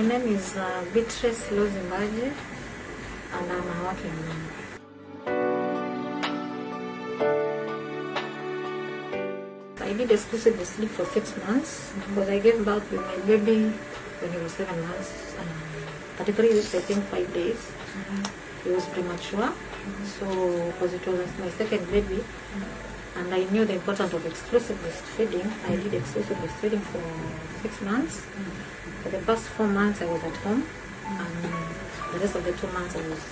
My name is Beatrice and I'm a working mom. I did exclusive sleep for 6 months because I gave birth with my baby when he was 7 months, 33 weeks, I think 5 days. He was premature, so because it was my second baby, and I knew the importance of exclusive breastfeeding. I did exclusive breastfeeding for 6 months. For the first 4 months I was at home, and the rest of the 2 months I was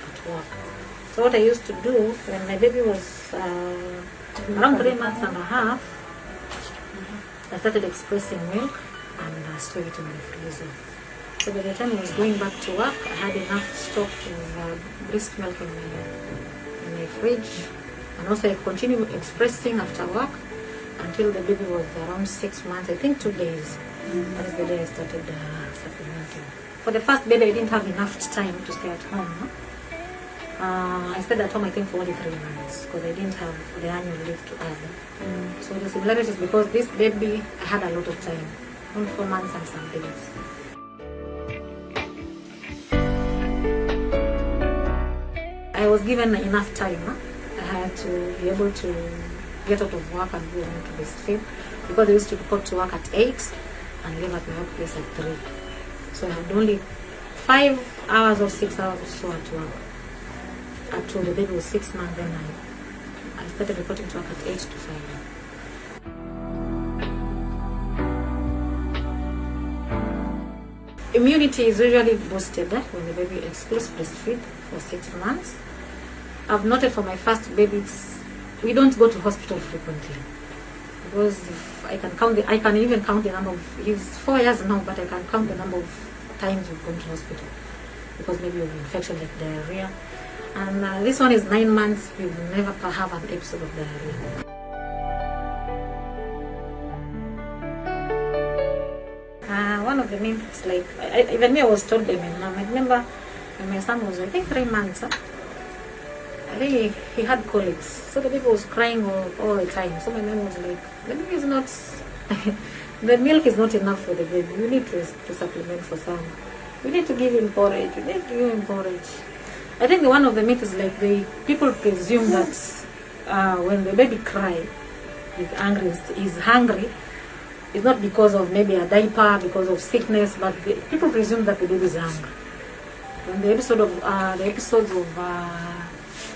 at work. So what I used to do when my baby was around 3 months and a half, I started expressing milk and stored it in the freezer. So by the time I was going back to work, I had enough stock of breast milk in my fridge, and also I continued expressing after work until the baby was around 6 months, I think 2 days. That is the day I started supplementing. For the first baby, I didn't have enough time to stay at home. I stayed at home, I think, for only 3 months because I didn't have the annual leave to add. So the similarity is because this baby, I had a lot of time, only 4 months and some days. I was given enough time. I had to be able to get out of work and go home to breastfeed because I used to report to work at 8 and leave at my workplace at 3. So I had only 5 hours or 6 hours or so at work. Until the baby was 6 months, then I started reporting to work at 8 to 5. Immunity is usually boosted when the baby excludes breastfeed for 6 months. I've noted for my first babies, we don't go to hospital frequently because if I can even count the number of, he's 4 years now, but I can count the number of times we've gone to hospital because maybe of infection like diarrhea. And this one is 9 months, we've never have an episode of diarrhea. One of the main things, like, even me, I was told by my mom. I remember when my son was, I think, 3 months, I think he had colics. So the baby was crying all the time. So my mom was like, the baby is not, the milk is not enough for the baby. You need to supplement for some. We need to give him porridge. We need to give him porridge. I think one of the myths is like people presume that when the baby cries, he's hungry. It's not because of maybe a diaper, because of sickness, but people presume that the baby is hungry. When the episodes of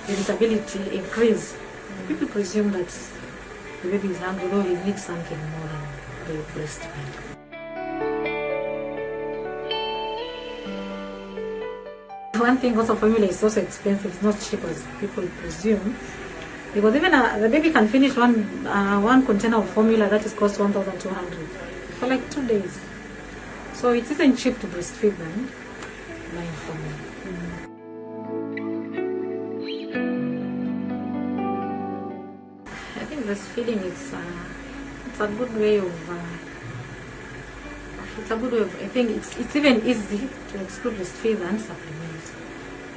irritability increase, people presume that the baby is hungry, though he needs something more than the breast milk. One thing also, formula is also expensive. It's not cheap as people presume, because even the baby can finish one container of formula that is cost 1,200 for like 2 days. So it isn't cheap to breastfeed them buying formula. I think breastfeeding is it's a good way of. It's a good way of, I think it's even easy to exclude breastfeed and supplement.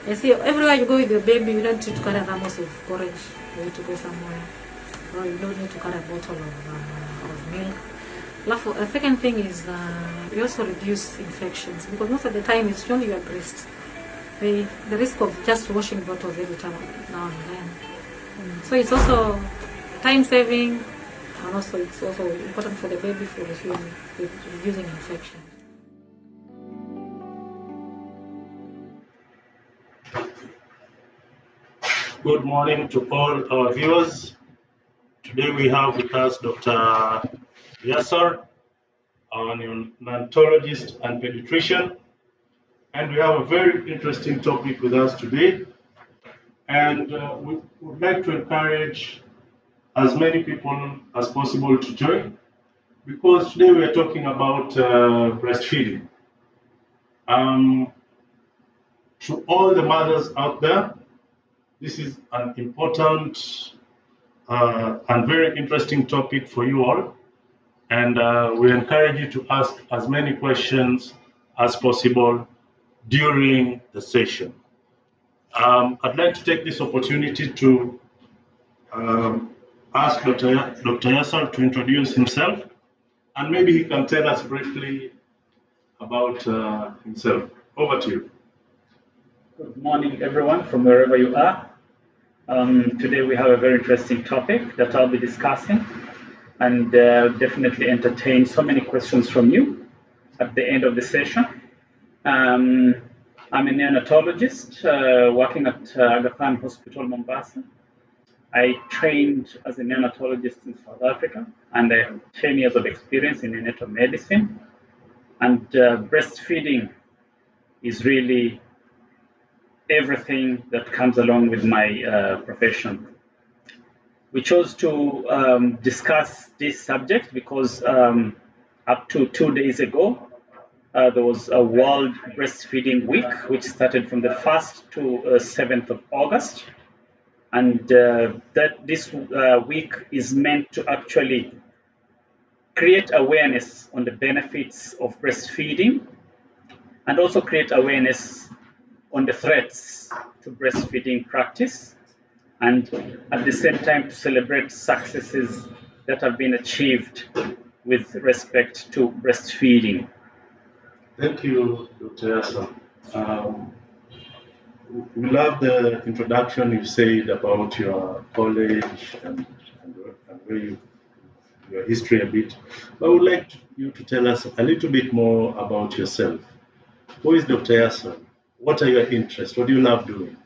I see everywhere you go with your baby, you don't need to carry a thermos of porridge for you to go somewhere, or you don't need to carry a bottle of milk. The second thing is you also reduce infections, because most of the time it's only your breast. The risk of just washing bottles every time now and then. So it's also time saving, and also it's also important for the baby for reducing infection. Good morning to all our viewers. Today we have with us Dr. Yaser, our neonatologist and pediatrician, and we have a very interesting topic with us today. And we would like to encourage as many people as possible to join, because today we are talking about breastfeeding. To all the mothers out there, this is an important and very interesting topic for you all, and we encourage you to ask as many questions as possible during the session. I'd like to take this opportunity to ask Dr. Yaser to introduce himself, and maybe he can tell us briefly about himself. Over to you. Good morning, everyone, from wherever you are. Today we have a very interesting topic that I'll be discussing, and definitely entertain so many questions from you at the end of the session. I'm a neonatologist working at Aga Khan Hospital, Mombasa. I trained as a neonatologist in South Africa, and I have 10 years of experience in neonatal medicine. And breastfeeding is really everything that comes along with my profession. We chose to discuss this subject because up to 2 days ago, there was a World Breastfeeding Week, which started from the 1st to 7th of August. And this week is meant to actually create awareness on the benefits of breastfeeding and also create awareness on the threats to breastfeeding practice, and at the same time to celebrate successes that have been achieved with respect to breastfeeding. Thank you, Dr. Yaser. We love the introduction you said about your college and where your history a bit. I would like you to tell us a little bit more about yourself. Who is Dr. Yaser? What are your interests? What do you love doing?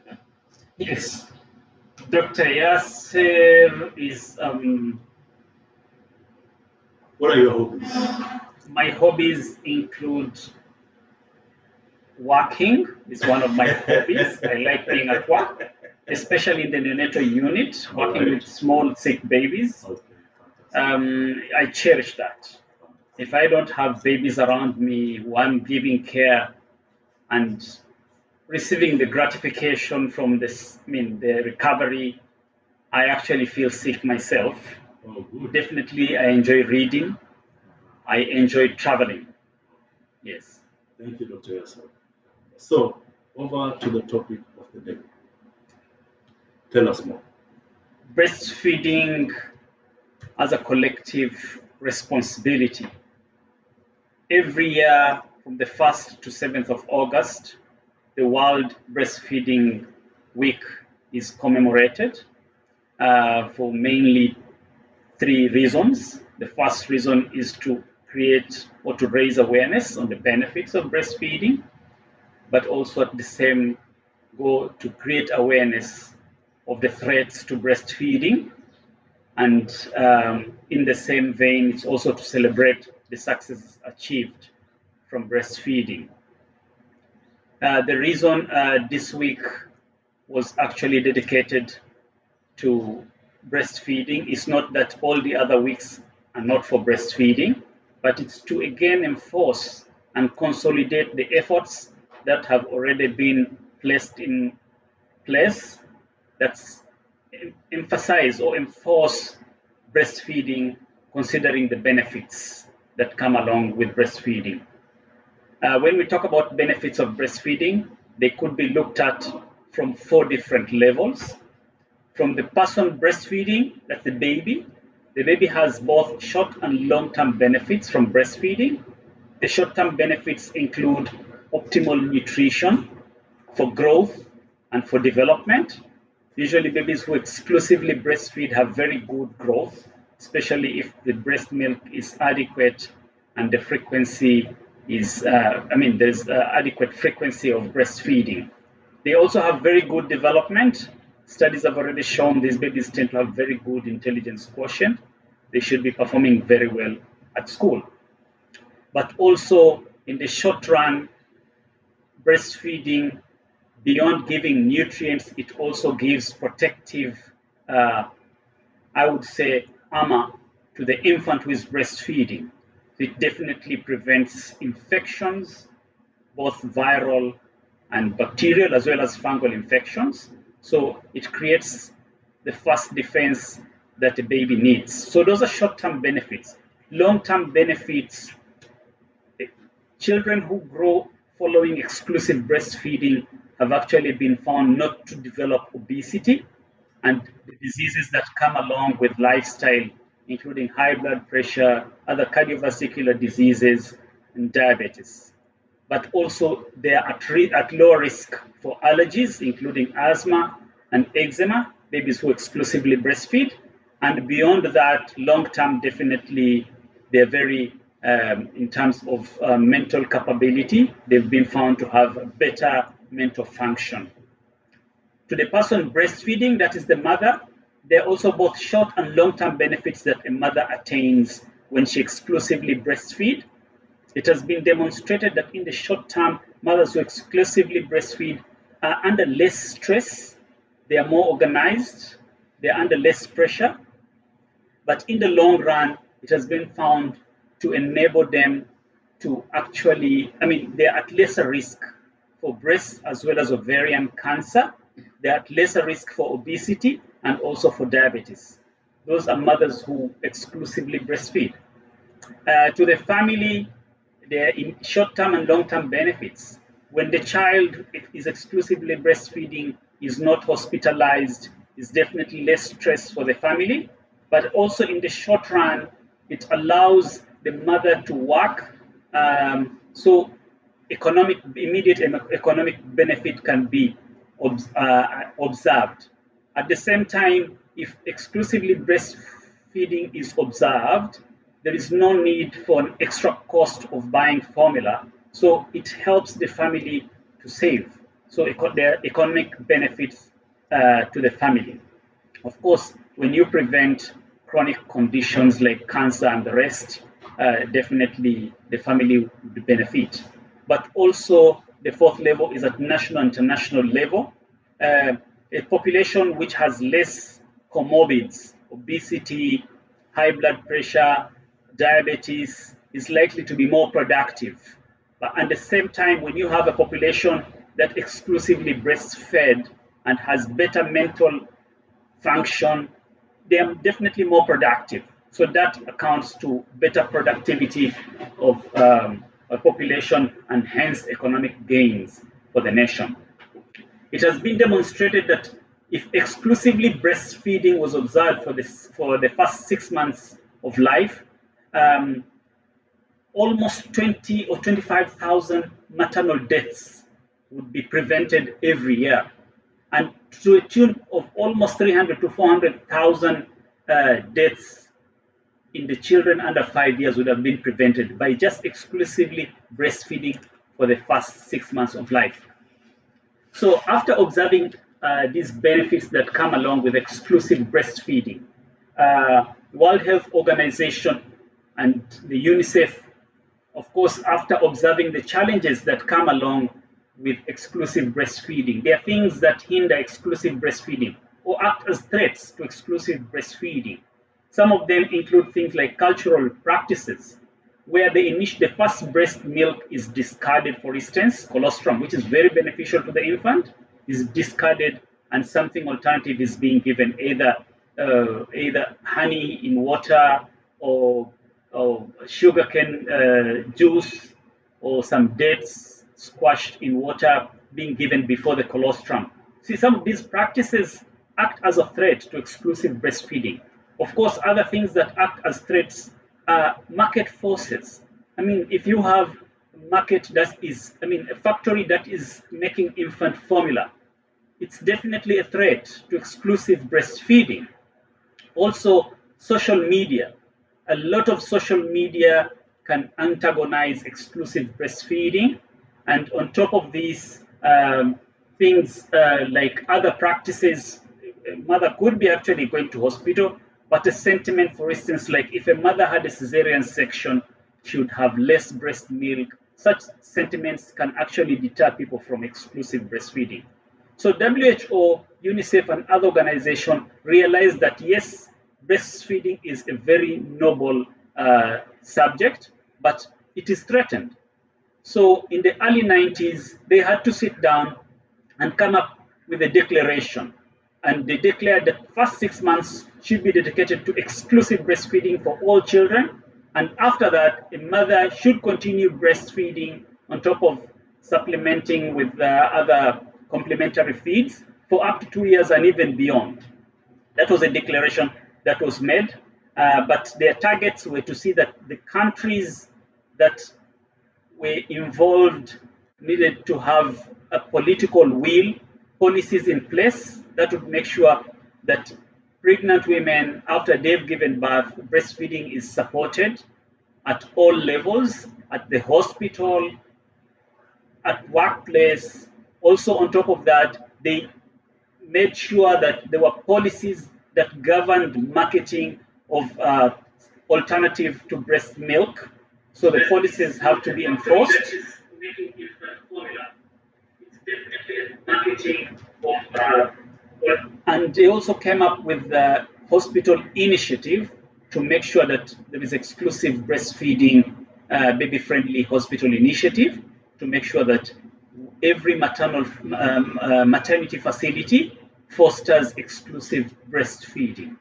Yes, Dr. Yaser is. What are your hobbies? My hobbies include working. Is one of my hobbies. I like being at work, especially in the neonatal unit, working with small sick babies. I cherish that. If I don't have babies around me who I'm giving care and receiving the gratification from this, the recovery, I actually feel sick myself. Definitely, I enjoy reading. I enjoy traveling. Yes. Thank you, Dr. Yaser. So, over to the topic of the day. Tell us more. Breastfeeding as a collective responsibility. Every year, from the 1st to 7th of August, the World Breastfeeding Week is commemorated for mainly 3 reasons. The first reason is to create or to raise awareness on the benefits of breastfeeding, but also at the same go to create awareness of the threats to breastfeeding. And in the same vein, it's also to celebrate the successes achieved from breastfeeding. The reason this week was actually dedicated to breastfeeding is not that all the other weeks are not for breastfeeding, but it's to again enforce and consolidate the efforts that have already been placed in place that's emphasize or enforce breastfeeding, considering the benefits that come along with breastfeeding. When we talk about benefits of breastfeeding, they could be looked at from 4 different levels. From the person breastfeeding, that's the baby has both short and long-term benefits from breastfeeding. The short-term benefits include optimal nutrition for growth and for development. Usually babies who exclusively breastfeed have very good growth, especially if the breast milk is adequate and the frequency is, there's adequate frequency of breastfeeding. They also have very good development. Studies have already shown these babies tend to have very good intelligence quotient. They should be performing very well at school. But also in the short run, breastfeeding, beyond giving nutrients, it also gives protective, I would say, armor to the infant who is breastfeeding. It definitely prevents infections, both viral and bacterial, as well as fungal infections. So it creates the first defense that the baby needs. So those are short-term benefits. Long-term benefits, children who grow following exclusive breastfeeding have actually been found not to develop obesity and the diseases that come along with lifestyle, including high blood pressure, other cardiovascular diseases, and diabetes. but also they are at lower risk for allergies, including asthma and eczema, babies who exclusively breastfeed. And beyond that, long-term, definitely, they're very, in terms of mental capability, they've been found to have better mental function. To the person breastfeeding, that is the mother, there are also both short and long-term benefits that a mother attains when she exclusively breastfeeds. It has been demonstrated that in the short term, mothers who exclusively breastfeed are under less stress, they are more organized, they are under less pressure. But in the long run, it has been found to enable them to actually, they are at lesser risk for breast as well as ovarian cancer. They are at lesser risk for obesity and also for diabetes. Those are mothers who exclusively breastfeed. To the family, there are short-term and long-term benefits. When the child is exclusively breastfeeding, is not hospitalized, is definitely less stress for the family, but also in the short run, it allows the mother to work. So immediate economic benefit can be observed. At the same time, if exclusively breastfeeding is observed, there is no need for an extra cost of buying formula. So it helps the family to save. So there are economic benefits to the family. Of course, when you prevent chronic conditions like cancer and the rest, definitely the family would benefit. But also the fourth level is at national and international level. A population which has less comorbids, obesity, high blood pressure, diabetes, is likely to be more productive. But at the same time, when you have a population that exclusively breastfed and has better mental function, they are definitely more productive. So that accounts to better productivity of a population and hence economic gains for the nation. It has been demonstrated that if exclusively breastfeeding was observed for the first 6 months of life, almost 20 or 25,000 maternal deaths would be prevented every year, and to a tune of almost 300 to 400,000 deaths in the children under 5 years would have been prevented by just exclusively breastfeeding for the first 6 months of life. So after observing these benefits that come along with exclusive breastfeeding, World Health Organization and the UNICEF, of course, after observing the challenges that come along with exclusive breastfeeding, there are things that hinder exclusive breastfeeding or act as threats to exclusive breastfeeding. Some of them include things like cultural practices, where the first breast milk is discarded. For instance, colostrum, which is very beneficial to the infant, is discarded, and something alternative is being given, either honey in water or sugarcane juice or some dates squashed in water being given before the colostrum. See, some of these practices act as a threat to exclusive breastfeeding. Of course, other things that act as threats are market forces. If you have a factory that is making infant formula, it's definitely a threat to exclusive breastfeeding. Also, social media. A lot of social media can antagonize exclusive breastfeeding. And on top of these, things like other practices, a mother could be actually going to hospital, but a sentiment, for instance, like if a mother had a cesarean section, she would have less breast milk. Such sentiments can actually deter people from exclusive breastfeeding. So WHO, UNICEF, and other organizations realize that yes, breastfeeding is a very noble subject, but it is threatened. So in the early 90s, they had to sit down and come up with a declaration. And they declared that first 6 months should be dedicated to exclusive breastfeeding for all children. And after that, a mother should continue breastfeeding on top of supplementing with other complementary feeds for up to 2 years and even beyond. That was a declaration that was made, but their targets were to see that the countries that were involved needed to have a political will, policies in place that would make sure that pregnant women, after they've given birth, breastfeeding is supported at all levels, at the hospital, at workplace. Also, on top of that, they made sure that there were policies that governed marketing of alternative to breast milk. So the policies have to be enforced. And they also came up with the hospital initiative to make sure that there is exclusive breastfeeding, baby-friendly hospital initiative to make sure that every maternity facility fosters exclusive breastfeeding.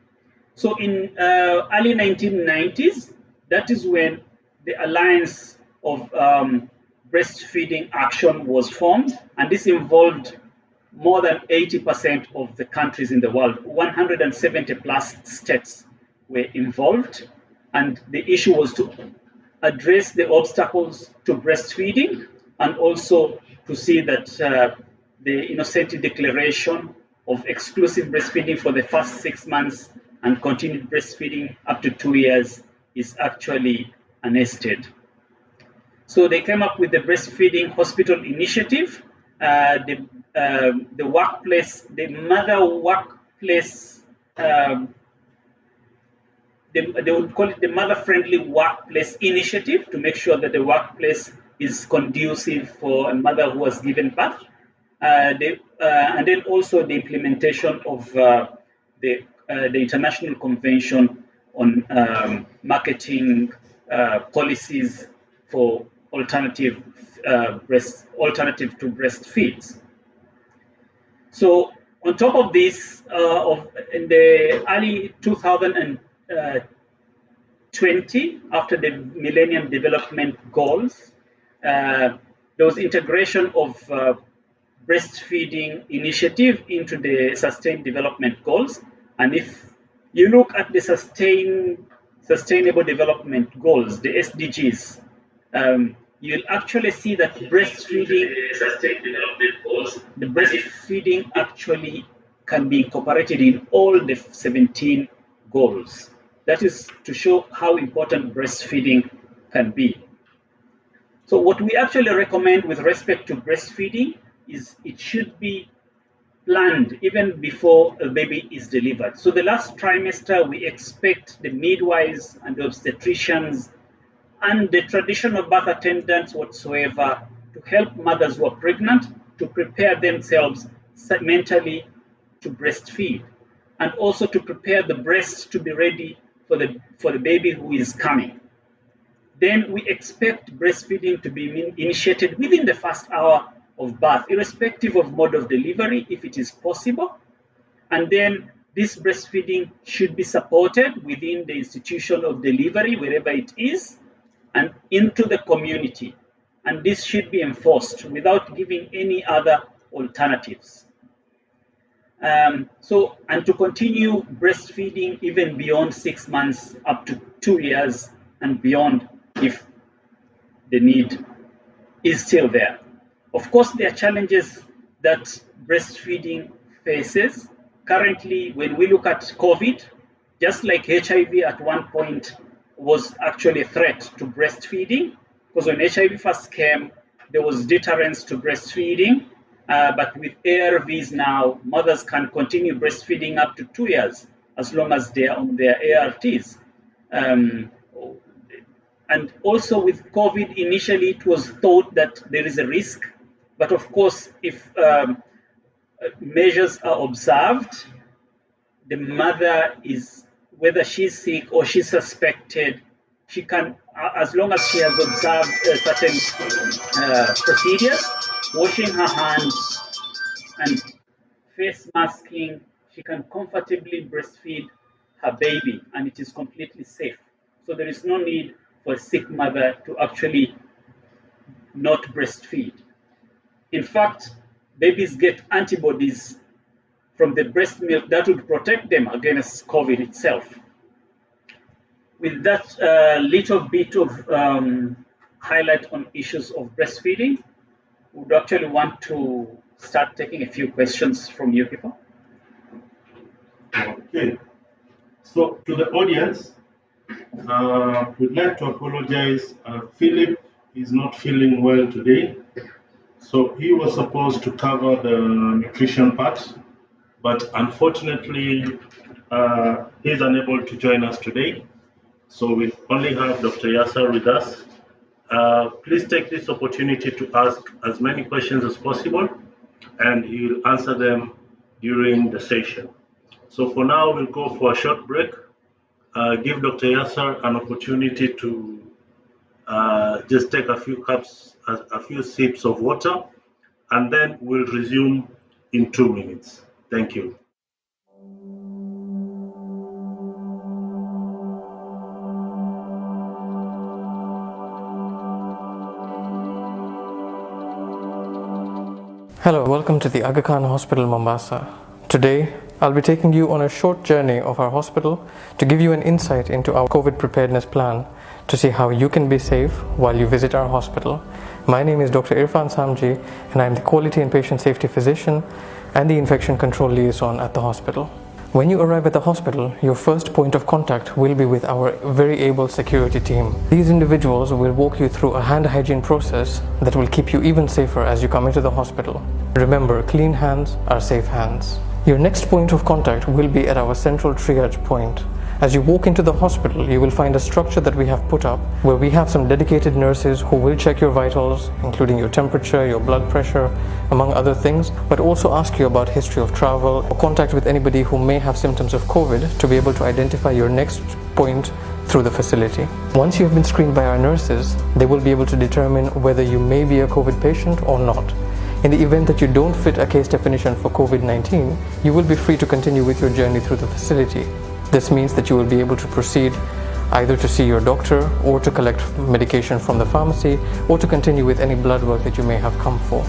So in early 1990s, that is when the Alliance of Breastfeeding Action was formed, and this involved more than 80% of the countries in the world. 170 plus states were involved, and the issue was to address the obstacles to breastfeeding and also to see that the Innocenti Declaration of exclusive breastfeeding for the first 6 months and continued breastfeeding up to 2 years is actually annexed. So they came up with the Breastfeeding Hospital Initiative, the workplace, the mother workplace, they would call it the mother-friendly workplace initiative to make sure that the workplace is conducive for a mother who has given birth. And then also the implementation of the International Convention on marketing policies for alternative to breastfeeds. So on top of this, in the early 2020, after the Millennium Development Goals, there was integration of breastfeeding initiative into the Sustainable Development Goals. And if you look at the Sustainable Development Goals, the SDGs, you'll actually see that breastfeeding actually can be incorporated in all the 17 goals. That is to show how important breastfeeding can be. So what we actually recommend with respect to breastfeeding is it should be planned even before a baby is delivered. So the last trimester, we expect the midwives and the obstetricians and the traditional birth attendants whatsoever to help mothers who are pregnant to prepare themselves mentally to breastfeed, and also to prepare the breast to be ready for the baby who is coming. Then we expect breastfeeding to be initiated within the first hour of birth, irrespective of mode of delivery, if it is possible. And then this breastfeeding should be supported within the institution of delivery, wherever it is, and into the community. And this should be enforced without giving any other alternatives. And to continue breastfeeding even beyond 6 months up to 2 years and beyond if the need is still there. Of course, there are challenges that breastfeeding faces. Currently, when we look at COVID, just like HIV at one point was actually a threat to breastfeeding, because when HIV first came, there was deterrence to breastfeeding. But with ARVs now, mothers can continue breastfeeding up to 2 years as long as they are on their ARTs. And also with COVID, initially it was thought that there is a risk. But of course, if measures are observed, the mother is, whether she's sick or she's suspected, she can, as long as she has observed certain procedures, washing her hands and face masking, she can comfortably breastfeed her baby, and it is completely safe. So there is no need for a sick mother to actually not breastfeed. In fact, babies get antibodies from the breast milk that would protect them against COVID itself. With that little bit of highlight on issues of breastfeeding. We would actually want to start taking a few questions from you people. Okay. So to the audience, we'd like to apologize. Philip is not feeling well today. So he was supposed to cover the nutrition part, but unfortunately, he's unable to join us today. So we only have Dr. Yaser with us. Please take this opportunity to ask as many questions as possible, and he will answer them during the session. So for now, we'll go for a short break. Give Dr. Yaser an opportunity to just take a few sips of water, and then we'll resume in 2 minutes. Thank you. Hello, welcome to the Aga Khan Hospital, Mombasa. Today, I'll be taking you on a short journey of our hospital to give you an insight into our COVID preparedness plan to see how you can be safe while you visit our hospital. My name is Dr. Irfan Samji, and I'm the Quality and Patient Safety Physician and the Infection Control Liaison at the hospital. When you arrive at the hospital, your first point of contact will be with our very able security team. These individuals will walk you through a hand hygiene process that will keep you even safer as you come into the hospital. Remember, clean hands are safe hands. Your next point of contact will be at our central triage point. As you walk into the hospital, you will find a structure that we have put up where we have some dedicated nurses who will check your vitals, including your temperature, your blood pressure, among other things, but also ask you about history of travel or contact with anybody who may have symptoms of COVID to be able to identify your next point through the facility. Once you have been screened by our nurses, they will be able to determine whether you may be a COVID patient or not. In the event that you don't fit a case definition for COVID-19, you will be free to continue with your journey through the facility. This means that you will be able to proceed either to see your doctor or to collect medication from the pharmacy or to continue with any blood work that you may have come for.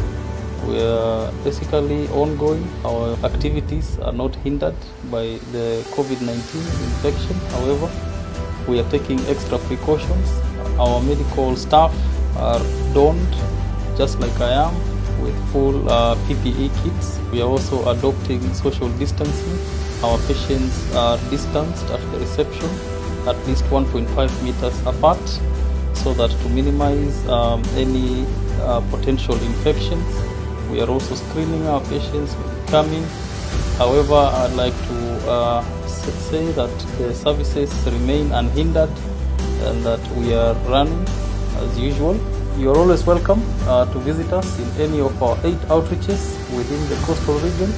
We are basically ongoing. Our activities are not hindered by the COVID-19 infection. However, we are taking extra precautions. Our medical staff are donned, just like I am, with full PPE kits. We are also adopting social distancing. Our patients are distanced at the reception at least 1.5 meters apart so that to minimize any potential infections. We are also screening our patients coming. However, I'd like to say that the services remain unhindered and that we are running as usual. You're always welcome to visit us in any of our 8 outreaches within the coastal region.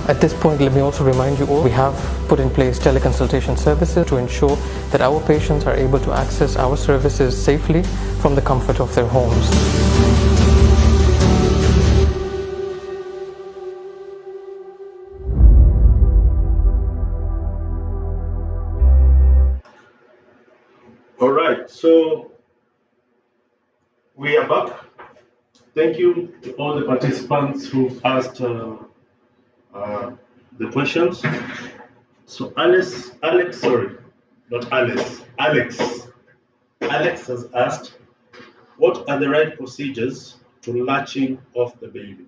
At this point, let me also remind you all, we have put in place teleconsultation services to ensure that our patients are able to access our services safely from the comfort of their homes. All right, so we are back. Thank you to all the participants who've asked the questions. So Alex has asked, what are the right procedures to latching off the baby?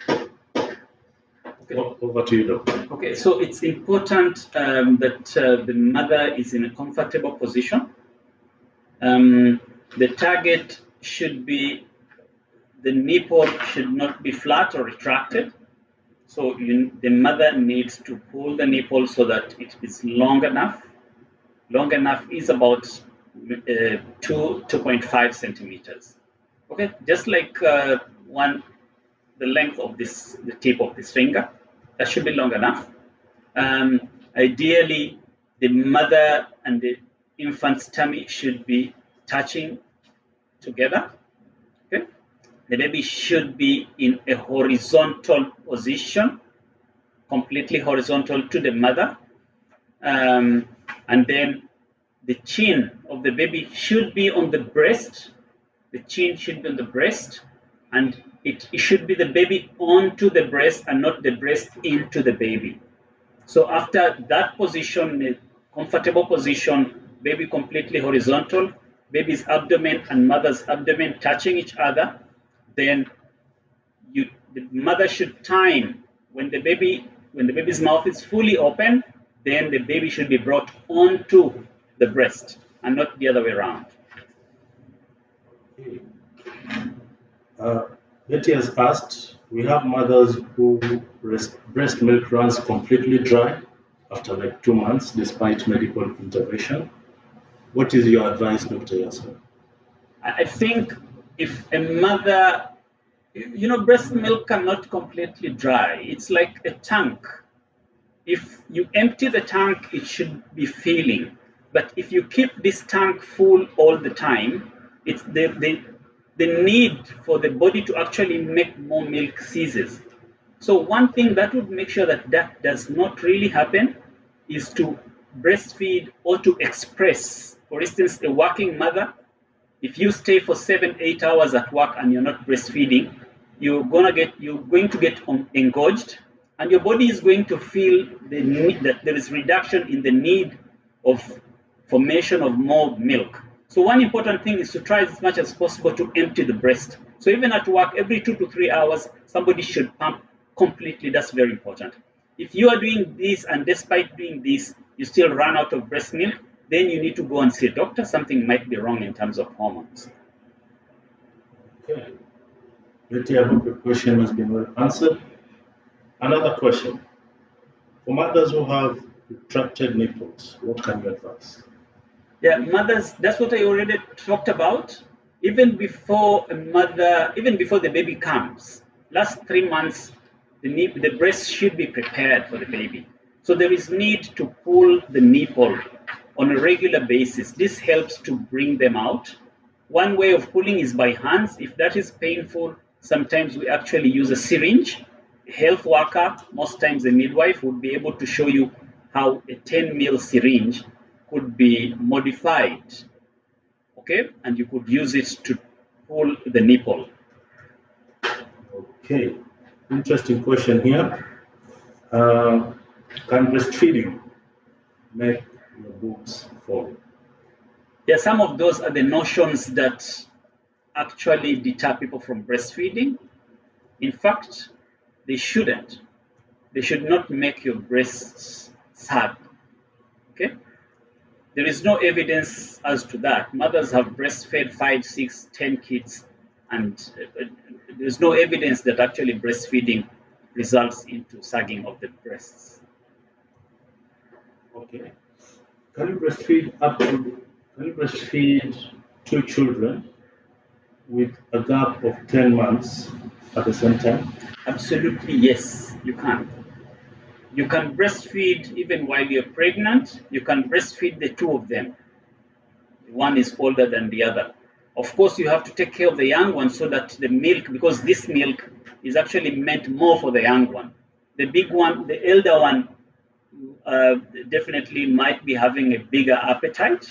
Okay. Over to you, doctor. Okay, so it's important that the mother is in a comfortable position. The target should be, the nipple should not be flat or retracted. So the mother needs to pull the nipple so that it is long enough. Long enough is about 2.5 centimeters. Okay, just like the length of the tip of this finger, that should be long enough. Ideally, the mother and the infant's tummy should be touching together. Okay, the baby should be in a horizontal position, completely horizontal to the mother, and then the chin of the baby should be on the breast. The chin should be on the breast, and it should be the baby onto the breast and not the breast into the baby. So after that position, a comfortable position, baby completely horizontal, baby's abdomen and mother's abdomen touching each other, then the mother should time when the baby's mouth is fully open, then the baby should be brought onto the breast and not the other way around. Betty has asked, we have mothers who breast milk runs completely dry after like 2 months despite medical intervention. What is your advice, Dr. Yaser? I think if a mother, breast milk cannot completely dry. It's like a tank. If you empty the tank, it should be filling. But if you keep this tank full all the time, it's the need for the body to actually make more milk ceases. So one thing that would make sure that that does not really happen is to breastfeed or to express. For instance, a working mother, if you stay for 7-8 hours at work and you're not breastfeeding, you're going to get engorged, and your body is going to feel the need that there is reduction in the need of formation of more milk. So one important thing is to try as much as possible to empty the breast. So even at work, every 2 to 3 hours, somebody should pump completely. That's very important. If you are doing this and despite doing this, you still run out of breast milk, then you need to go and see a doctor. Something might be wrong in terms of hormones. Okay. Betty, I hope your question has been well answered. Another question. For mothers who have retracted nipples, what can you advise? Yeah, mothers, that's what I already talked about. Even before the baby comes, last 3 months, the breast should be prepared for the baby. So there is need to pull the nipple on a regular basis. This helps to bring them out. One way of pulling is by hands. If that is painful, sometimes we actually use a syringe. A health worker, most times a midwife, would be able to show you how a 10 ml syringe could be modified, okay? And you could use it to pull the nipple. Okay, interesting question here. Can breastfeeding make your boobs fall? Yeah, some of those are the notions that actually deter people from breastfeeding. In fact, they shouldn't. They should not make your breasts sag, okay? There is no evidence as to that. Mothers have breastfed 5, 6, 10 kids, and there's no evidence that actually breastfeeding results into sagging of the breasts. Okay. Can you breastfeed 2 children with a gap of 10 months at the same time? Absolutely, yes, you can. You can breastfeed even while you're pregnant. You can breastfeed the 2 of them. One is older than the other. Of course, you have to take care of the young one so that the milk, because this milk is actually meant more for the young one. The big one, the elder one, definitely might be having a bigger appetite,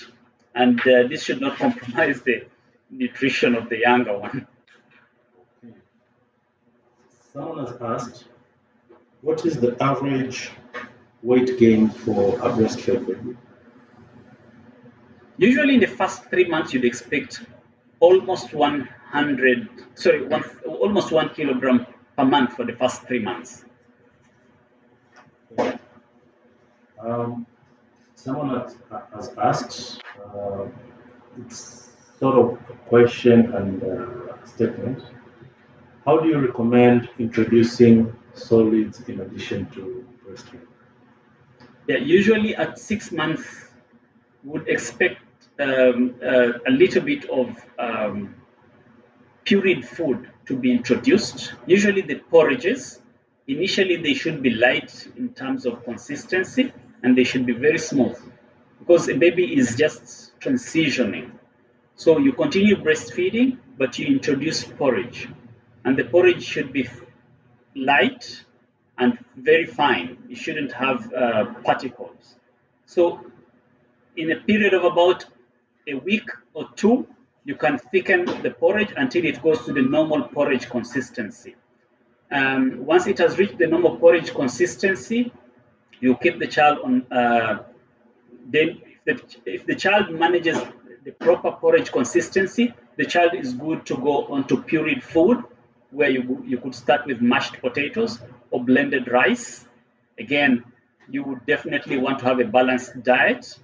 and this should not compromise the nutrition of the younger one. Someone has asked, what is the average weight gain for a breastfed baby? Usually in the first 3 months, you'd expect almost 1 kilogram per month for the first 3 months. Someone has asked, it's sort of a question and a statement. How do you recommend introducing solids in addition to breast milk? Yeah, usually at 6 months, would expect a little bit of pureed food to be introduced. Usually the porridges, initially they should be light in terms of consistency, and they should be very smooth because a baby is just transitioning. So you continue breastfeeding, but you introduce porridge, and the porridge should be light and very fine. It shouldn't have particles. So in a period of about a week or 2, you can thicken the porridge until it goes to the normal porridge consistency. Once it has reached the normal porridge consistency, you keep the child on. Then, if the child manages the proper porridge consistency, the child is good to go on to pureed food, where you could start with mashed potatoes or blended rice. Again, you would definitely want to have a balanced diet.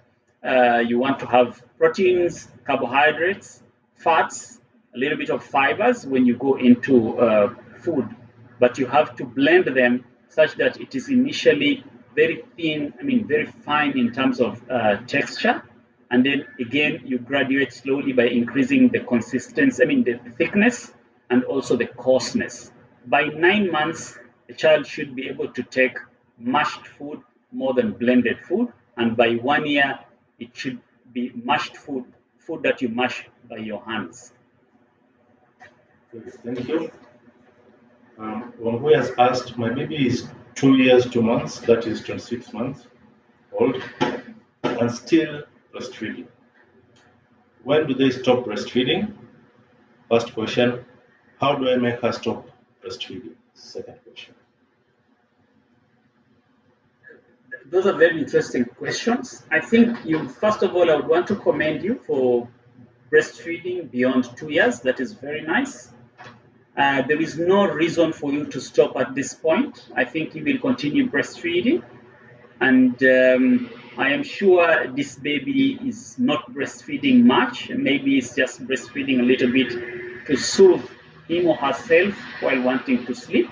You want to have proteins, carbohydrates, fats, a little bit of fibers when you go into food, but you have to blend them such that it is initially very thin, very fine in terms of texture, and then again you graduate slowly by increasing the consistency, the thickness and also the coarseness. By 9 months, the child should be able to take mashed food more than blended food, and by 1 year, it should be mashed food that you mash by your hands. Thank you. One who has asked, my baby is 2 years, 2 months, that is 26 months old, and still breastfeeding. When do they stop breastfeeding? First question. How do I make her stop breastfeeding? Second question. Those are very interesting questions. I think first of all, I would want to commend you for breastfeeding beyond 2 years. That is very nice. There is no reason for you to stop at this point. I think you will continue breastfeeding. And I am sure this baby is not breastfeeding much. Maybe it's just breastfeeding a little bit to soothe him or herself while wanting to sleep.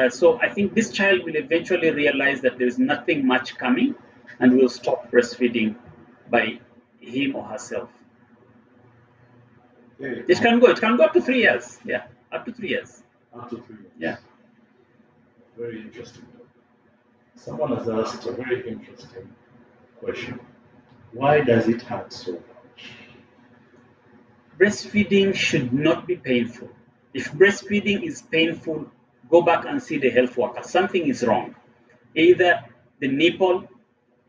So I think this child will eventually realize that there is nothing much coming and will stop breastfeeding by him or herself. Okay. It can go up to 3 years. Yeah, up to 3 years. Up to 3 years. Yeah. Very interesting. Someone has asked a very interesting question. Why does it hurt so much? Breastfeeding should not be painful. If breastfeeding is painful, go back and see the health worker. Something is wrong. Either the nipple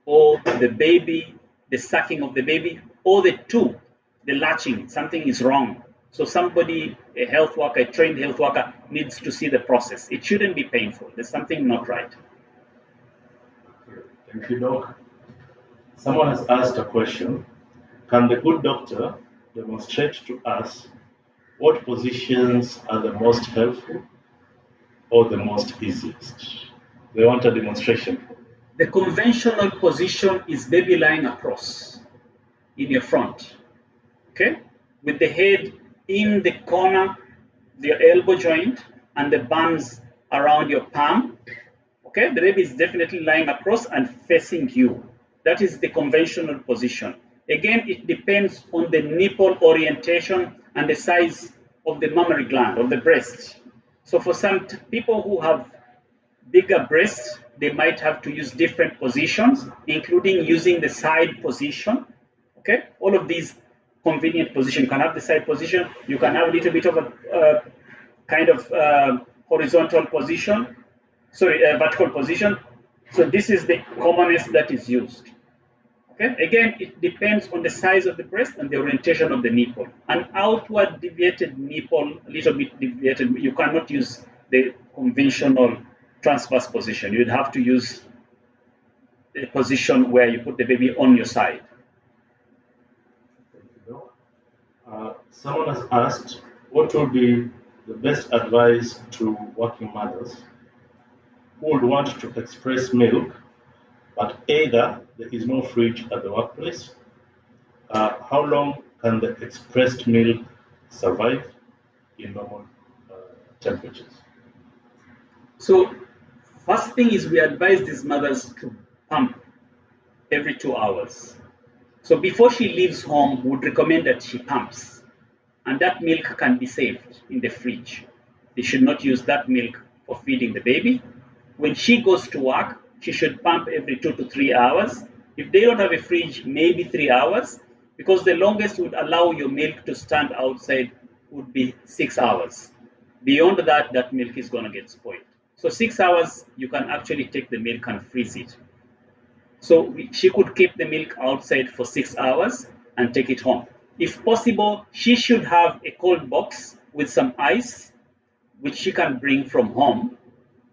or the baby, the sucking of the baby, or the tube, the latching, something is wrong. So somebody, a health worker, a trained health worker, needs to see the process. It shouldn't be painful. There's something not right. Thank you, Doc. Someone has asked a question. Can the good doctor demonstrate to us what positions are the most helpful or the most easiest? They want a demonstration. The conventional position is baby lying across in your front, okay? With the head in the corner, the elbow joint, and the buns around your palm, okay? The baby is definitely lying across and facing you. That is the conventional position. Again, it depends on the nipple orientation and the size of the mammary gland, of the breast. So for some people who have bigger breasts, they might have to use different positions, including using the side position. Okay, all of these convenient positions. You can have the side position. You can have a little bit of a kind of horizontal position. Vertical position. So this is the commonest that is used. Okay, again, it depends on the size of the breast and the orientation of the nipple. An outward deviated nipple, a little bit deviated, you cannot use the conventional transverse position. You'd have to use a position where you put the baby on your side. Someone has asked, what would be the best advice to working mothers who would want to express milk, but either there is no fridge at the workplace? How long can the expressed milk survive in normal temperatures? So, first thing is we advise these mothers to pump every 2 hours. So before she leaves home, we would recommend that she pumps. And that milk can be saved in the fridge. They should not use that milk for feeding the baby. When she goes to work, she should pump every 2 to 3 hours. If they don't have a fridge, maybe 3 hours, because the longest would allow your milk to stand outside would be 6 hours. Beyond that, that milk is going to get spoiled. So 6 hours, you can actually take the milk and freeze it. So she could keep the milk outside for 6 hours and take it home. If possible, she should have a cold box with some ice, which she can bring from home,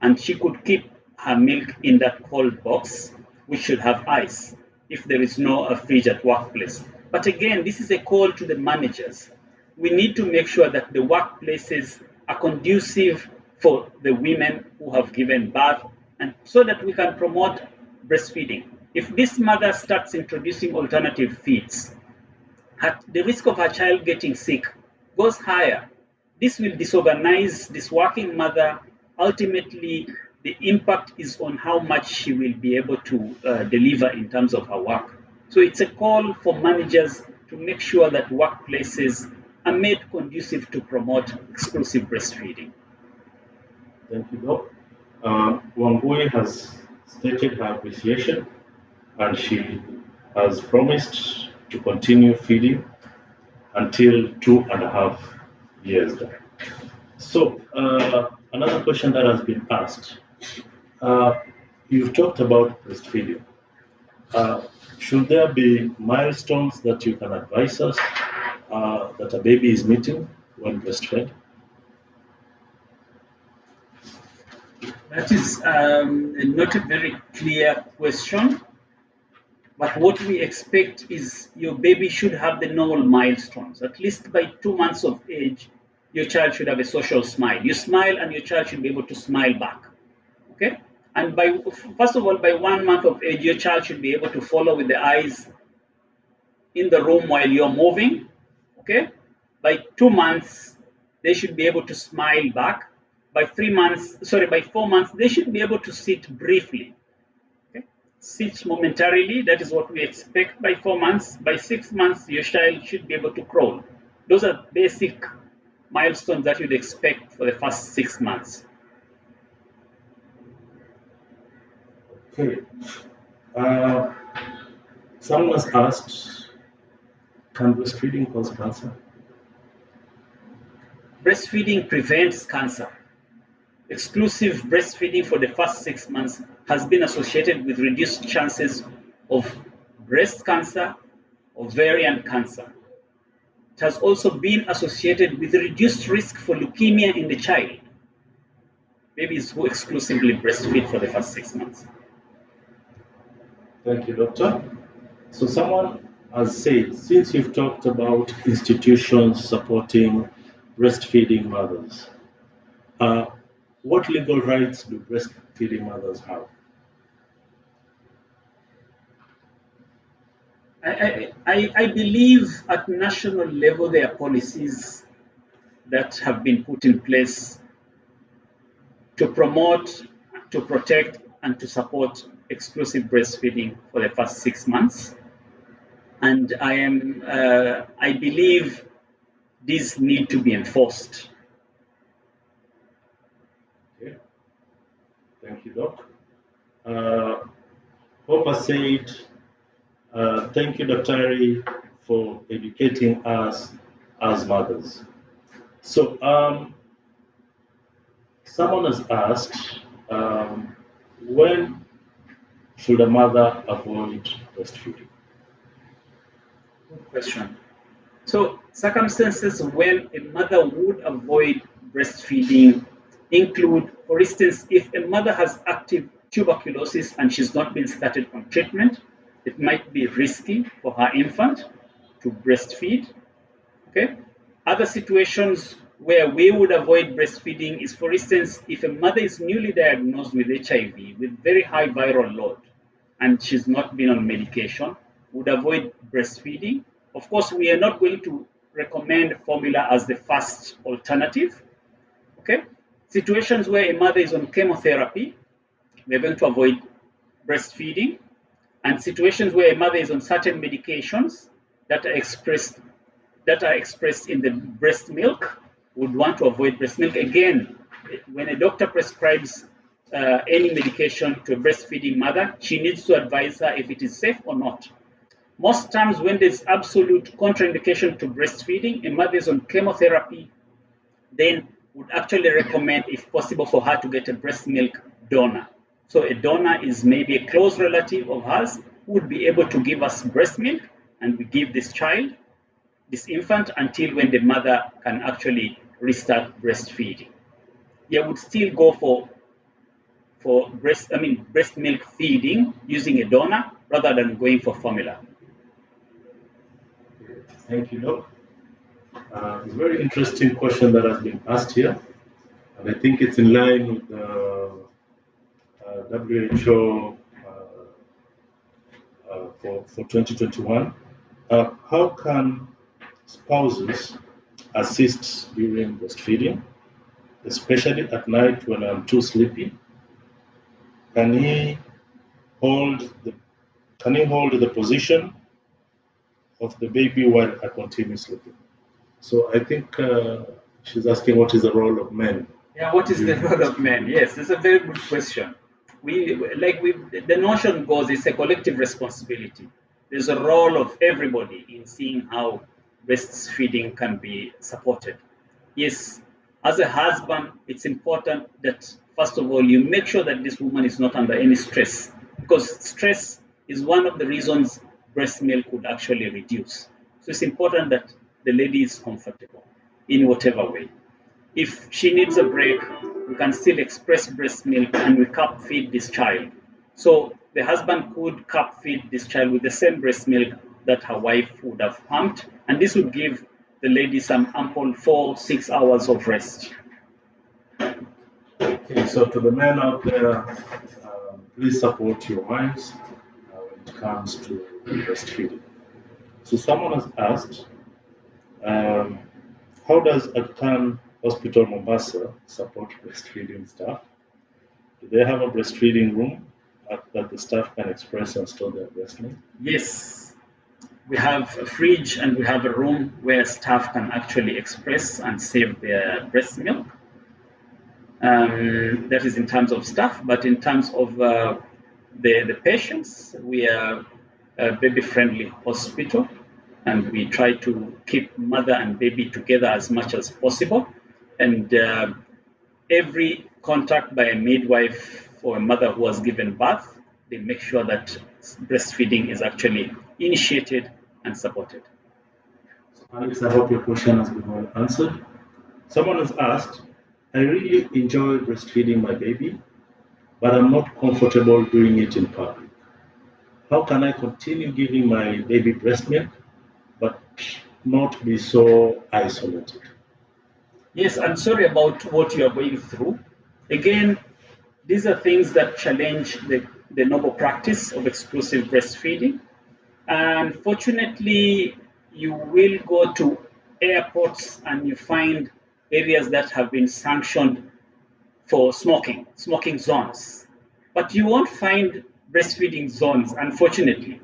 and she could keep her milk in that cold box, which should have ice, if there is no fridge at workplace. But again, this is a call to the managers. We need to make sure that the workplaces are conducive for the women who have given birth, and so that we can promote breastfeeding. If this mother starts introducing alternative feeds, the risk of her child getting sick goes higher. This will disorganize this working mother. Ultimately, the impact is on how much she will be able to deliver in terms of her work. So it's a call for managers to make sure that workplaces are made conducive to promote exclusive breastfeeding. Thank you, Doc. Wangui has stated her appreciation, and she has promised to continue feeding until 2.5 years. So, another question that has been asked. You've talked about breastfeeding. Should there be milestones that you can advise us that a baby is meeting when breastfed? That is not a very clear question, but what we expect is your baby should have the normal milestones. At least by 2 months of age, your child should have a social smile. You smile and your child should be able to smile back. Okay? And first of all, by 1 month of age, your child should be able to follow with the eyes in the room while you're moving. Okay? By 2 months, they should be able to smile back. By 4 months, they should be able to sit briefly. Okay? Sit momentarily, that is what we expect by 4 months. By 6 months, your child should be able to crawl. Those are basic milestones that you'd expect for the first 6 months. Okay. Someone has asked, can breastfeeding cause cancer? Breastfeeding prevents cancer. Exclusive breastfeeding for the first 6 months has been associated with reduced chances of breast cancer, ovarian cancer. It has also been associated with reduced risk for leukemia in the child. Babies who exclusively breastfeed for the first 6 months. Thank you, Doctor. So someone has said, since you've talked about institutions supporting breastfeeding mothers, what legal rights do breastfeeding mothers have? I believe at national level there are policies that have been put in place to promote, to protect, and to support exclusive breastfeeding for the first 6 months. And I believe these need to be enforced. Okay. Thank you, Doc. Hope said, thank you, Dr. Ari, for educating us as mothers. So, someone has asked, when should a mother avoid breastfeeding? Good question. So, circumstances when a mother would avoid breastfeeding include, for instance, if a mother has active tuberculosis and she's not been started on treatment, it might be risky for her infant to breastfeed. Okay. Other situations where we would avoid breastfeeding is, for instance, if a mother is newly diagnosed with HIV with very high viral load and she's not been on medication, would avoid breastfeeding. Of course, we are not going to recommend formula as the first alternative. Okay. Situations where a mother is on chemotherapy, we're going to avoid breastfeeding. And situations where a mother is on certain medications that are expressed in the breast milk, would want to avoid breast milk. Again, when a doctor prescribes any medication to a breastfeeding mother, she needs to advise her if it is safe or not. Most times when there's absolute contraindication to breastfeeding, a mother is on chemotherapy, then would actually recommend, if possible, for her to get a breast milk donor. So a donor is maybe a close relative of hers who would be able to give us breast milk, and we give this child, this infant, until when the mother can actually restart breastfeeding. You would still go for breast milk feeding using a donor rather than going for formula. Thank you, Doc. It's a very interesting question that has been asked here, and I think it's in line with the WHO for 2021. How can spouses assist during breastfeeding, especially at night when I'm too sleepy? Can he hold the position of the baby while I continue sleeping? So I think she's asking what is the role of men. Yeah, what is the role of men? Yes, it's a very good question. The notion goes, it's a collective responsibility. There's a role of everybody in seeing how breastfeeding can be supported. Yes, as a husband, it's important that first of all you make sure that this woman is not under any stress, because stress is one of the reasons breast milk could actually reduce. So it's important that the lady is comfortable in whatever way. If she needs a break, we can still express breast milk and we cup feed this child. So the husband could cup feed this child with the same breast milk that her wife would have pumped, and this would give the lady some ample 4-6 hours of rest. Okay, so to the men out there, please support your wives when it comes to breastfeeding. So someone has asked, how does Akan Hospital Mombasa support breastfeeding staff? Do they have a breastfeeding room that the staff can express and store their breast milk? Yes, we have a fridge and we have a room where staff can actually express and save their breast milk. That is in terms of staff, but in terms of the patients, we are a baby-friendly hospital, and we try to keep mother and baby together as much as possible. And every contact by a midwife for a mother who has given birth, they make sure that breastfeeding is actually initiated and supported. Alex, I hope your question has been well answered. Someone has asked, I really enjoy breastfeeding my baby, but I'm not comfortable doing it in public. How can I continue giving my baby breast milk, but not be so isolated? Yes, I'm sorry about what you are going through. Again, these are things that challenge the noble practice of exclusive breastfeeding. Unfortunately, you will go to airports and you find areas that have been sanctioned for smoking zones. But you won't find breastfeeding zones, unfortunately.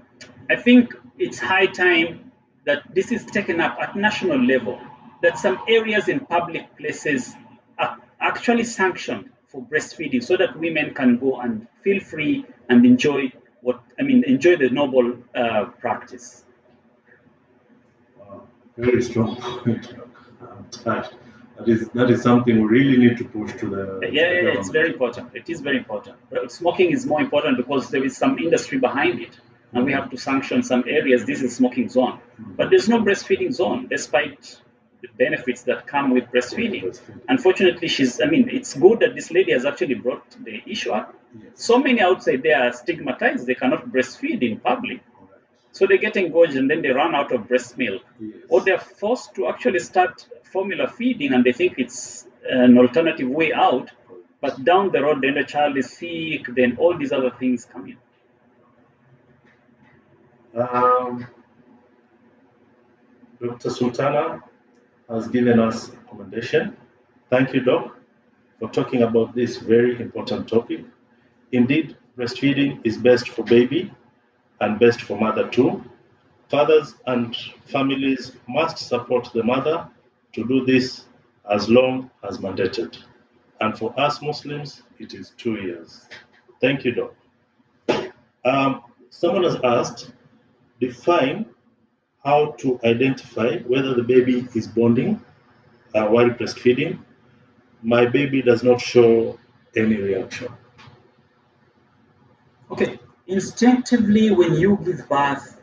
I think it's high time that this is taken up at national level, that some areas in public places are actually sanctioned for breastfeeding so that women can go and feel free and enjoy the noble practice. Wow, very strong point. I'm touched. That is something we really need to push to the. Yeah, it's very important. It is very important. Smoking is more important because there is some industry behind it, and we have to sanction some areas. This is smoking zone, but there's no breastfeeding zone, despite the benefits that come with breastfeeding. Unfortunately, it's good that this lady has actually brought the issue up. Yes. So many outside there are stigmatized. They cannot breastfeed in public. So they get engorged and then they run out of breast milk. Yes. Or they're forced to actually start formula feeding and they think it's an alternative way out. But down the road, then the child is sick, then all these other things come in. Dr. Sultana has given us a recommendation. Thank you, Doc, for talking about this very important topic. Indeed, breastfeeding is best for baby and best for mother too. Fathers and families must support the mother to do this as long as mandated. And for us Muslims, it is 2 years. Thank you, Doc. Someone has asked, define how to identify whether the baby is bonding while breastfeeding. My baby does not show any reaction. Okay, instinctively when you give birth,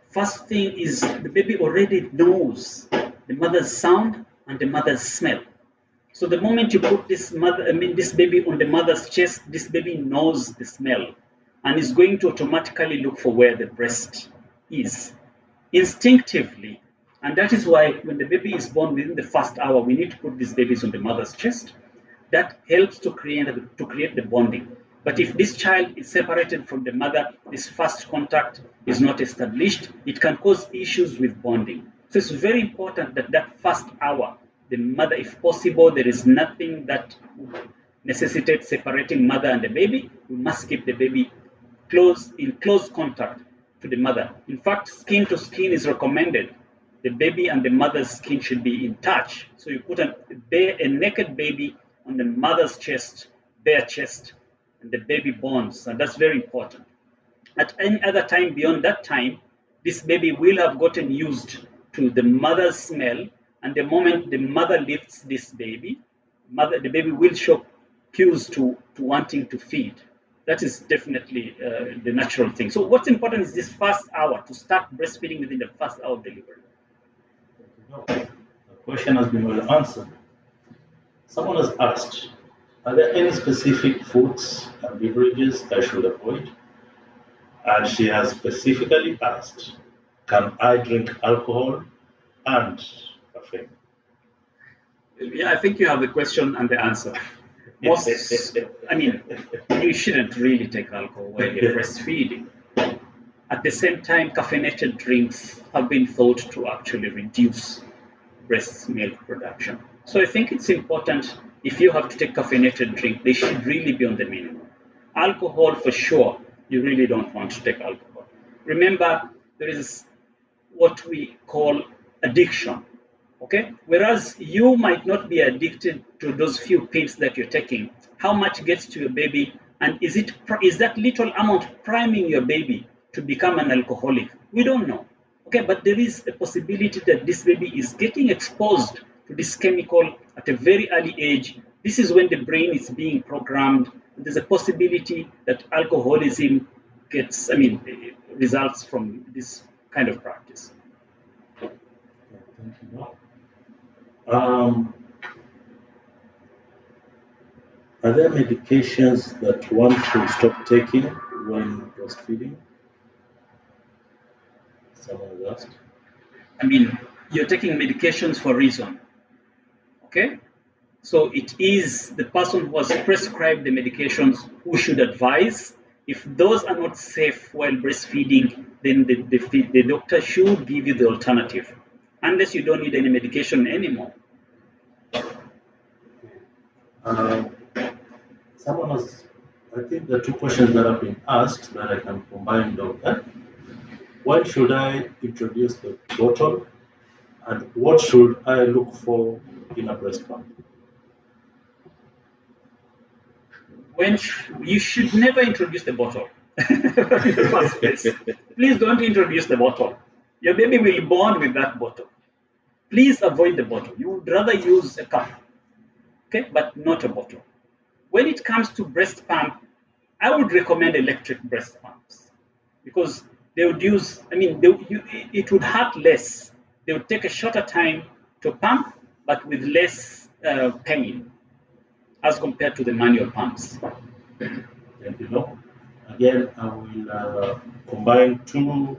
first thing is the baby already knows the mother's sound and the mother's smell. So the moment you put this baby on the mother's chest, this baby knows the smell and is going to automatically look for where the breast is. instinctively. And that is why when the baby is born within the first hour, we need to put these babies on the mother's chest. That helps to create the bonding. But if this child is separated from the mother, this first contact is not established, it can cause issues with bonding. So it's very important that that first hour, the mother, if possible, there is nothing that necessitates separating mother and the baby. We must keep the baby in close contact to the mother. In fact, skin to skin is recommended. The baby and the mother's skin should be in touch. So you put a naked baby on the mother's chest, bare chest, and the baby bonds, and that's very important. At any other time beyond that time, this baby will have gotten used to the mother's smell, and the moment the mother lifts this baby, the baby will show cues to wanting to feed. That is definitely the natural thing. So what's important is this first hour, to start breastfeeding within the first hour of delivery. The question has been well answered. Someone has asked, are there any specific foods and beverages I should avoid? And she has specifically asked, can I drink alcohol and caffeine? Yeah, I think you have the question and the answer. You shouldn't really take alcohol while you're breastfeeding. At the same time, caffeinated drinks have been thought to actually reduce breast milk production. So I think it's important, if you have to take caffeinated drink, they should really be on the minimum. Alcohol, for sure, you really don't want to take alcohol. Remember, there is what we call addiction. Okay? Whereas you might not be addicted to those few pills that you're taking, how much gets to your baby, and is that little amount priming your baby to become an alcoholic? We don't know. Okay, but there is a possibility that this baby is getting exposed to this chemical at a very early age. This is when the brain is being programmed. There's a possibility that alcoholism results from this kind of practice. Thank you. Are there medications that one should stop taking when breastfeeding? Someone has asked. You're taking medications for a reason. Okay? So it is the person who has prescribed the medications who should advise. If those are not safe while breastfeeding, then the doctor should give you the alternative, unless you don't need any medication anymore. Someone has, I think the two questions that have been asked that I can combine, doctor. When should I introduce the bottle, and what should I look for in a breast pump? You should never introduce the bottle. In the first place. Please don't introduce the bottle. Your baby will bond with that bottle. Please avoid the bottle. You would rather use a cup, okay, but not a bottle. When it comes to breast pump, I would recommend electric breast pumps, because they would use, it would hurt less. They would take a shorter time to pump, but with less pain as compared to the manual pumps. Thank you, Doc. Again, I will combine two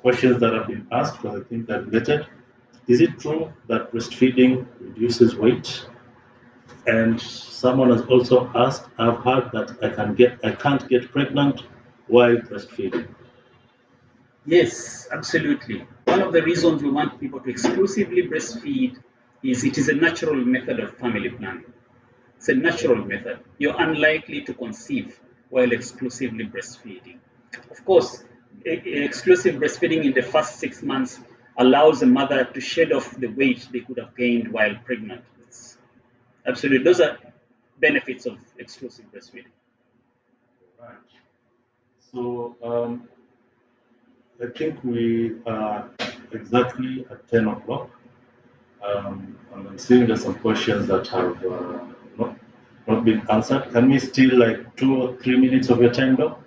questions that have been asked, because I think they're related. Is it true that breastfeeding reduces weight? And someone has also asked, I've heard that I can't get pregnant while breastfeeding. Yes, absolutely. One of the reasons we want people to exclusively breastfeed is it is a natural method of family planning. It's a natural method. You're unlikely to conceive while exclusively breastfeeding. Of course, exclusive breastfeeding in the first 6 months allows a mother to shed off the weight they could have gained while pregnant. Absolutely. Those are benefits of exclusive breastfeeding. Right. So I think we are exactly at 10 o'clock. And I'm seeing there's some questions that have not been answered. Can we still 2 or 3 minutes of your time, though?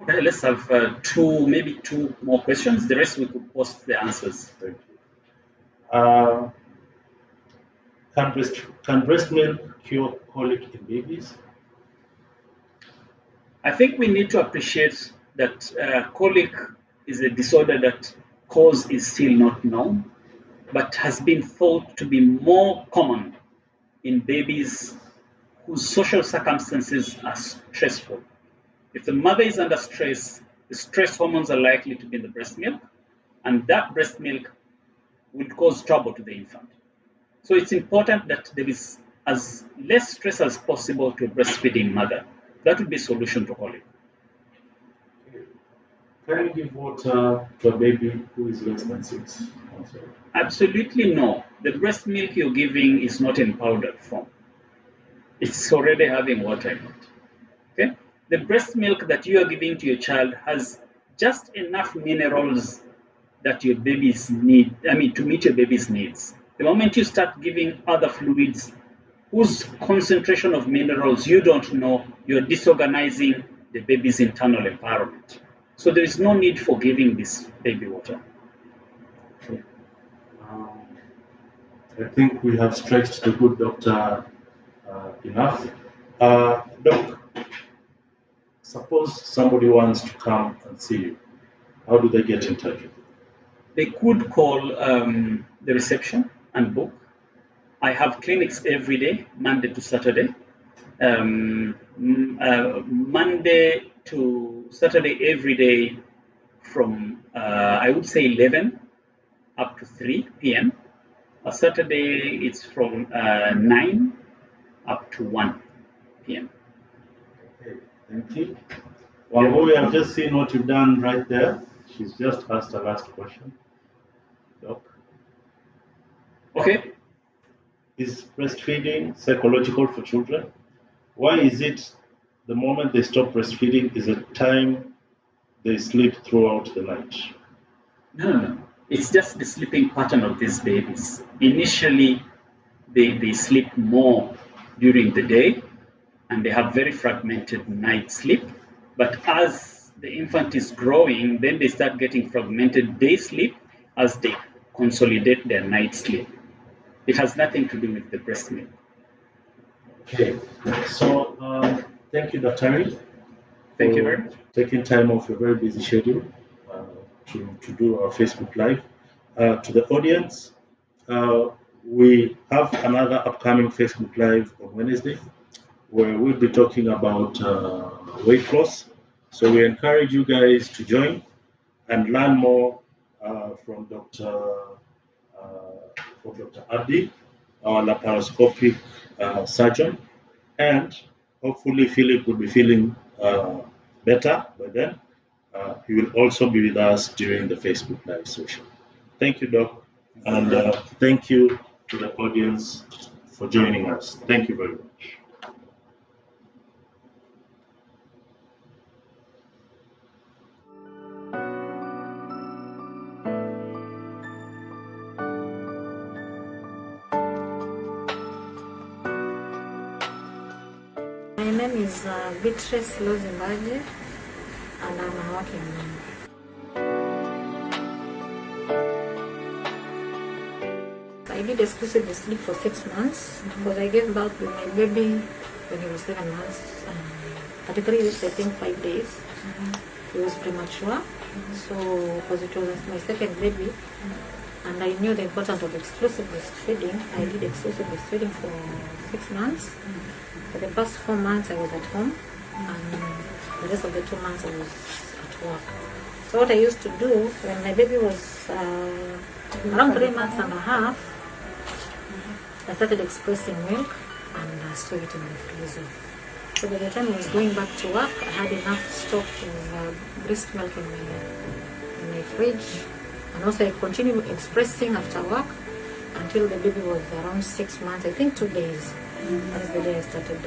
Okay, let's have maybe two more questions. The rest we could post the answers. Thank you. Can breast milk cure colic in babies? I think we need to appreciate that colic is a disorder that cause is still not known, but has been thought to be more common in babies whose social circumstances are stressful. If the mother is under stress, the stress hormones are likely to be in the breast milk, and that breast milk will cause trouble to the infant. So it's important that there is as less stress as possible to a breastfeeding mother. That would be a solution to all it. Can you give water to a baby who is less than 6 months old? Absolutely no. The breast milk you're giving is not in powdered form. It's already having water in it. Okay? The breast milk that you are giving to your child has just enough minerals that your babies need, to meet your baby's needs. The moment you start giving other fluids whose concentration of minerals you don't know, you're disorganizing the baby's internal environment. So there is no need for giving this baby water. Okay. I think we have stretched the good doctor enough. Doc, suppose somebody wants to come and see you. How do they get in touch with you? They could call the reception and book. I have clinics every day, Monday to Saturday. Monday to Saturday every day from, I would say 11 up to 3 p.m. Saturday it's from 9 up to 1 p.m. Okay, thank you. Well, we have just seen what you've done right there. She's just asked her last question. Doc, Okay. is breastfeeding psychological for children? Why is it the moment they stop breastfeeding is a time they sleep throughout the night? No. It's just the sleeping pattern of these babies. Initially, they sleep more during the day and they have very fragmented night sleep. But as the infant is growing, then they start getting fragmented day sleep as they consolidate their night sleep. It has nothing to do with the breast milk. Okay, so thank you, Dr. Harry. Thank you very much. Taking time off your very busy schedule to do our Facebook Live. To the audience, we have another upcoming Facebook Live on Wednesday where we'll be talking about weight loss. So we encourage you guys to join and learn more from Dr. Abdi, our laparoscopic surgeon, and hopefully Philip will be feeling better by then. He will also be with us during the Facebook Live session. Thank you, Doc, and thank you to the audience for joining us. Thank you very much. My name is Beatrice Lozimbaji, and I'm a working mom. I did exclusively sleep for 6 months because I gave birth to my baby when he was 7 months, 33 weeks, I think 5 days. He was premature, so because it was my second baby, and I knew the importance of exclusive breastfeeding. I did exclusive breastfeeding for 6 months. For the first 4 months I was at home, and the rest of the 2 months I was at work. So what I used to do when my baby was around 3 months and a half, I started expressing milk and stored it in the freezer. So by the time I was going back to work, I had enough stock of breast milk in my fridge, and also I continued expressing after work until the baby was around 6 months, I think 2 days. That is the day I started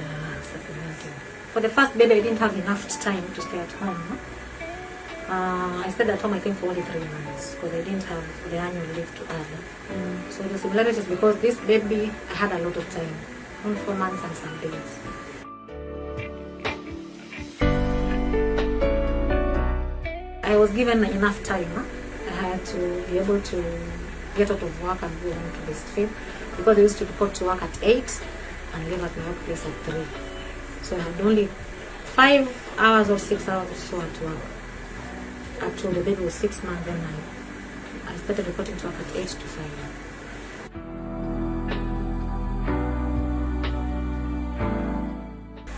supplementing. For the first baby, I didn't have enough time to stay at home. I stayed at home, I think, for only 3 months because I didn't have the annual leave to add. So the similarity is because this baby, I had a lot of time, only 4 months and some days. I was given enough time. I had to be able to get out of work and go home to breastfeed because I used to report to work at 8 and leave at my workplace at 3. So I had only 5 hours or 6 hours or so at work. up till the baby was 6 months. Then I started reporting to work at 8 to 5.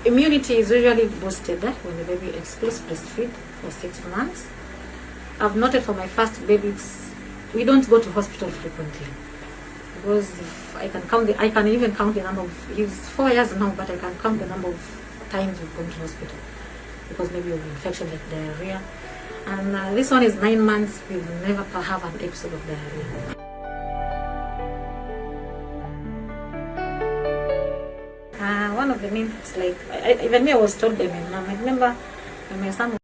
Immunity is usually boosted when the baby excludes breastfeed for 6 months. I've noted for my first babies, we don't go to hospital frequently because if I can even count the number of, he's 4 years now, but I can count the number of times we've gone to hospital because maybe of infection like diarrhea. And this one is 9 months, we've never have an episode of diarrhea. One of the main things, like, even me, I was told by my mom. I remember when my son